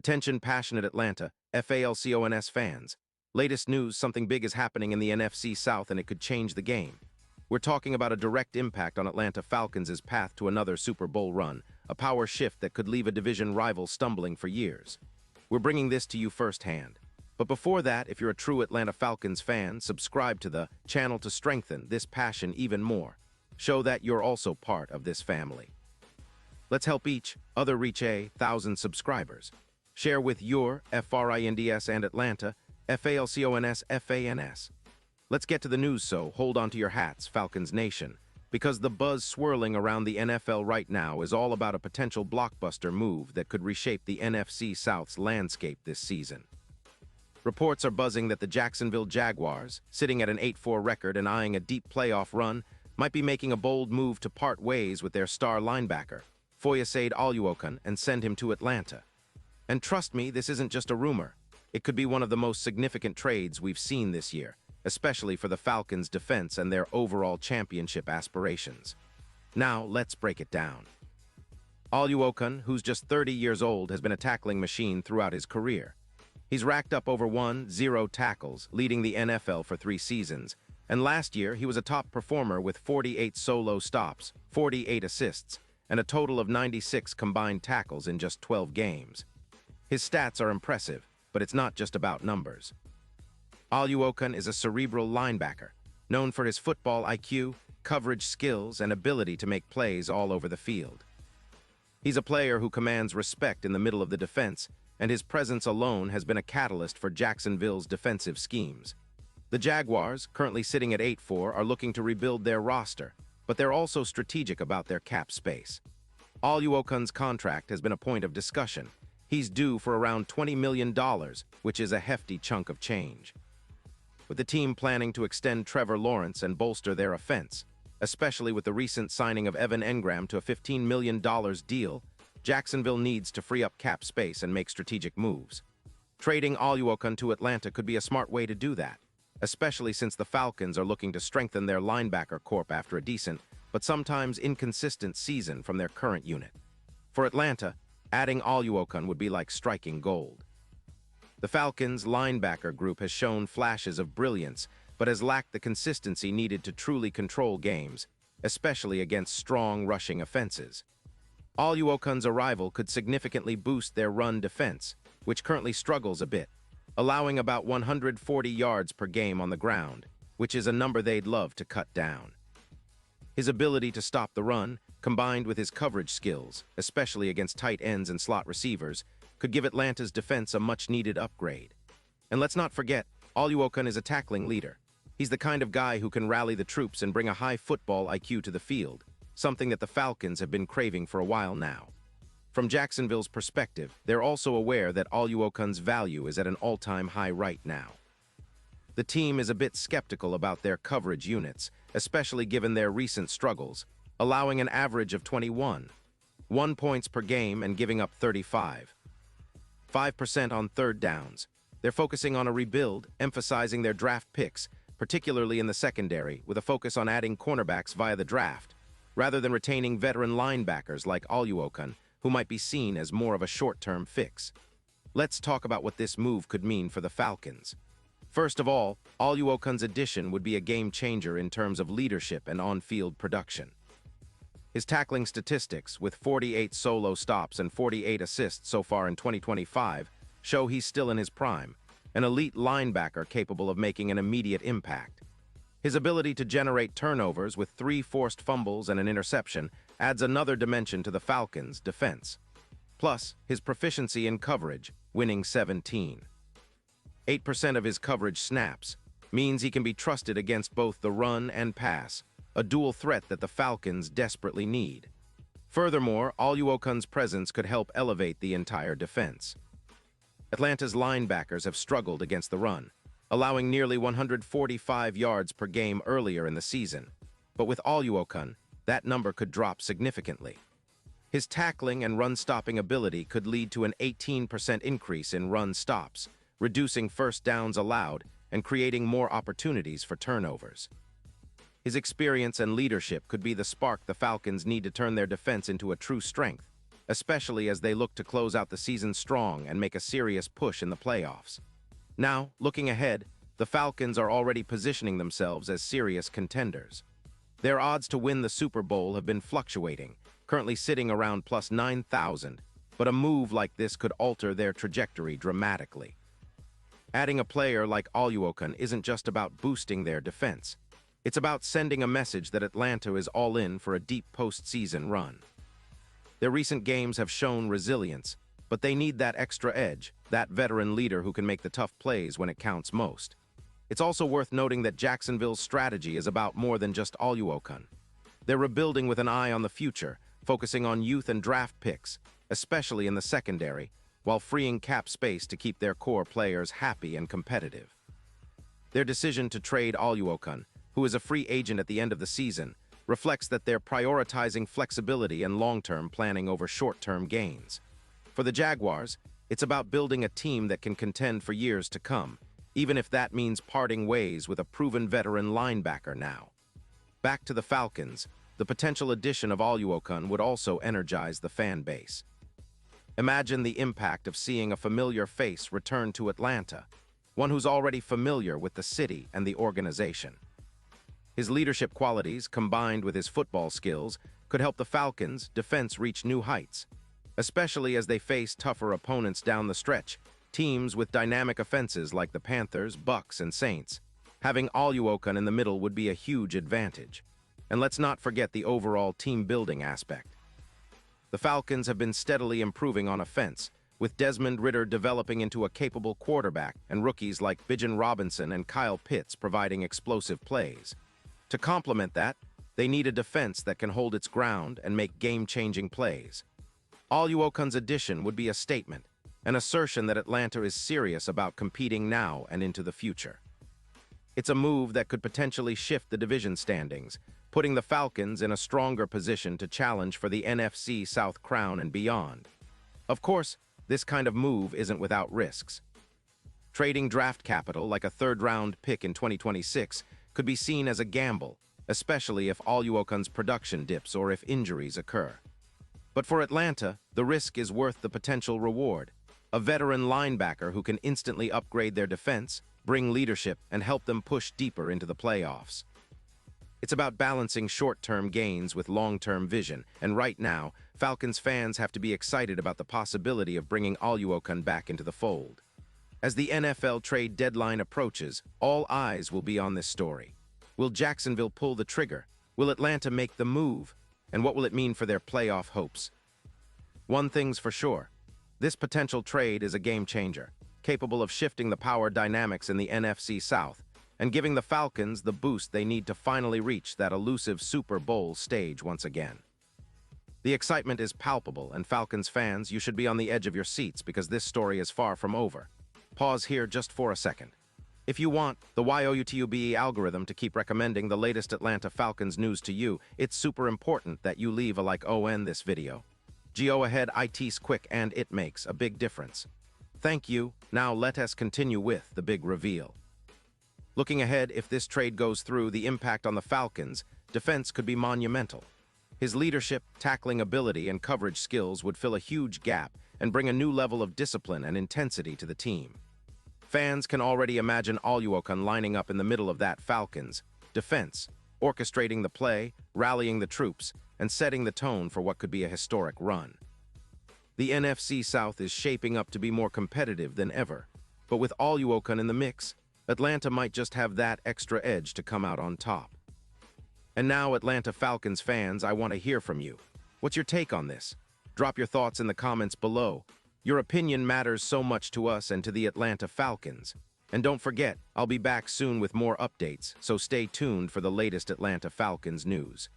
Attention passionate Atlanta, Falcons fans. Latest news, something big is happening in the NFC South and it could change the game. We're talking about a direct impact on Atlanta Falcons' path to another Super Bowl run, a power shift that could leave a division rival stumbling for years. We're bringing this to you firsthand. But before that, if you're a true Atlanta Falcons fan, subscribe to the channel to strengthen this passion even more. Show that you're also part of this family. Let's help each other reach 1,000 subscribers. Share with your FRINDS and Atlanta, FALCONS, FANS. Let's get to the news, so hold on to your hats, Falcons Nation, because the buzz swirling around the NFL right now is all about a potential blockbuster move that could reshape the NFC South's landscape this season. Reports are buzzing that the Jacksonville Jaguars, sitting at an 8-4 record and eyeing a deep playoff run, might be making a bold move to part ways with their star linebacker, Foyesade Oluokun, and send him to Atlanta. And trust me, this isn't just a rumor. It could be one of the most significant trades we've seen this year, especially for the Falcons' defense and their overall championship aspirations. Now, let's break it down. Oluokun, who's just 30 years old, has been a tackling machine throughout his career. He's racked up over 1,0 tackles, leading the NFL for 3 seasons, and last year he was a top performer with 48 solo stops, 48 assists, and a total of 96 combined tackles in just 12 games. His stats are impressive, but it's not just about numbers. Oluokun is a cerebral linebacker, known for his football IQ, coverage skills, and ability to make plays all over the field. He's a player who commands respect in the middle of the defense, and his presence alone has been a catalyst for Jacksonville's defensive schemes. The Jaguars, currently sitting at 8-4, are looking to rebuild their roster, but they're also strategic about their cap space. Oluokun's contract has been a point of discussion. He's due for around $20 million, which is a hefty chunk of change. With the team planning to extend Trevor Lawrence and bolster their offense, especially with the recent signing of Evan Engram to a $15 million deal, Jacksonville needs to free up cap space and make strategic moves. Trading Oluokun to Atlanta could be a smart way to do that, especially since the Falcons are looking to strengthen their linebacker corps after a decent, but sometimes inconsistent season from their current unit. For Atlanta, adding Oluokun would be like striking gold. The Falcons' linebacker group has shown flashes of brilliance, but has lacked the consistency needed to truly control games, especially against strong rushing offenses. Oluokun's arrival could significantly boost their run defense, which currently struggles a bit, allowing about 140 yards per game on the ground, which is a number they'd love to cut down. His ability to stop the run, combined with his coverage skills, especially against tight ends and slot receivers, could give Atlanta's defense a much-needed upgrade. And let's not forget, Oluokun is a tackling leader. He's the kind of guy who can rally the troops and bring a high football IQ to the field, something that the Falcons have been craving for a while now. From Jacksonville's perspective, they're also aware that Oluokun's value is at an all-time high right now. The team is a bit skeptical about their coverage units, especially given their recent struggles, allowing an average of 21 points per game and giving up 5% on third downs. They're focusing on a rebuild, emphasizing their draft picks, particularly in the secondary, with a focus on adding cornerbacks via the draft, rather than retaining veteran linebackers like Oluokun, who might be seen as more of a short-term fix. Let's talk about what this move could mean for the Falcons. First of all, Oluokun's addition would be a game-changer in terms of leadership and on-field production. His tackling statistics, with 48 solo stops and 48 assists so far in 2025, show he's still in his prime, an elite linebacker capable of making an immediate impact. His ability to generate turnovers with 3 forced fumbles and an interception adds another dimension to the Falcons' defense. Plus, his proficiency in coverage, winning 8% of his coverage snaps, means he can be trusted against both the run and pass, a dual threat that the Falcons desperately need. Furthermore, Oluokun's presence could help elevate the entire defense. Atlanta's linebackers have struggled against the run, allowing nearly 145 yards per game earlier in the season. But with Oluokun, that number could drop significantly. His tackling and run-stopping ability could lead to an 18% increase in run stops, reducing first downs allowed and creating more opportunities for turnovers. His experience and leadership could be the spark the Falcons need to turn their defense into a true strength. especially as they look to close out the season strong and make a serious push in the playoffs. Now, looking ahead, the Falcons are already positioning themselves as serious contenders. Their odds to win the Super Bowl have been fluctuating, currently sitting around plus 9,000, but a move like this could alter their trajectory dramatically. Adding a player like Oluokun isn't just about boosting their defense. It's about sending a message that Atlanta is all in for a deep postseason run. Their recent games have shown resilience, but they need that extra edge, that veteran leader who can make the tough plays when it counts most. It's also worth noting that Jacksonville's strategy is about more than just Oluokun. They're rebuilding with an eye on the future, focusing on youth and draft picks, especially in the secondary, while freeing cap space to keep their core players happy and competitive. Their decision to trade Oluokun, who is a free agent at the end of the season, reflects that they're prioritizing flexibility and long-term planning over short-term gains. For the Jaguars, it's about building a team that can contend for years to come, even if that means parting ways with a proven veteran linebacker now. Back to the Falcons, the potential addition of Oluokun would also energize the fan base. Imagine the impact of seeing a familiar face return to Atlanta, one who's already familiar with the city and the organization. His leadership qualities, combined with his football skills, could help the Falcons' defense reach new heights, especially as they face tougher opponents down the stretch, teams with dynamic offenses like the Panthers, Bucks, and Saints. Having Oluokun in the middle would be a huge advantage. And let's not forget the overall team-building aspect. The Falcons have been steadily improving on offense, with Desmond Ridder developing into a capable quarterback and rookies like Bijan Robinson and Kyle Pitts providing explosive plays. To complement that, they need a defense that can hold its ground and make game-changing plays. Oluokun's addition would be a statement, an assertion that Atlanta is serious about competing now and into the future. It's a move that could potentially shift the division standings, putting the Falcons in a stronger position to challenge for the NFC South crown and beyond. Of course, this kind of move isn't without risks. Trading draft capital like a third-round pick in 2026 could be seen as a gamble, especially if Oluokun's production dips or if injuries occur. But for Atlanta, the risk is worth the potential reward. A veteran linebacker who can instantly upgrade their defense, bring leadership, and help them push deeper into the playoffs. It's about balancing short-term gains with long-term vision, and right now, Falcons fans have to be excited about the possibility of bringing Oluokun back into the fold. As the NFL trade deadline approaches, all eyes will be on this story. Will Jacksonville pull the trigger? Will Atlanta make the move? And what will it mean for their playoff hopes? One thing's for sure. This potential trade is a game-changer, capable of shifting the power dynamics in the NFC South and giving the Falcons the boost they need to finally reach that elusive Super Bowl stage once again. The excitement is palpable, and Falcons fans, you should be on the edge of your seats because this story is far from over. Pause here just for a second. If you want the YOUTUBE algorithm to keep recommending the latest Atlanta Falcons news to you, it's super important that you leave a like on this video. Go ahead, it's quick and it makes a big difference. Thank you. Now let us continue with the big reveal. Looking ahead, if this trade goes through, the impact on the Falcons' defense could be monumental. His leadership, tackling ability, and coverage skills would fill a huge gap and bring a new level of discipline and intensity to the team. Fans can already imagine Oluokun lining up in the middle of that Falcons' defense, orchestrating the play, rallying the troops, and setting the tone for what could be a historic run. The NFC South is shaping up to be more competitive than ever, but with Oluokun in the mix, Atlanta might just have that extra edge to come out on top. And now, Atlanta Falcons fans, I want to hear from you. What's your take on this? Drop your thoughts in the comments below. Your opinion matters so much to us and to the Atlanta Falcons. And don't forget, I'll be back soon with more updates, so stay tuned for the latest Atlanta Falcons news.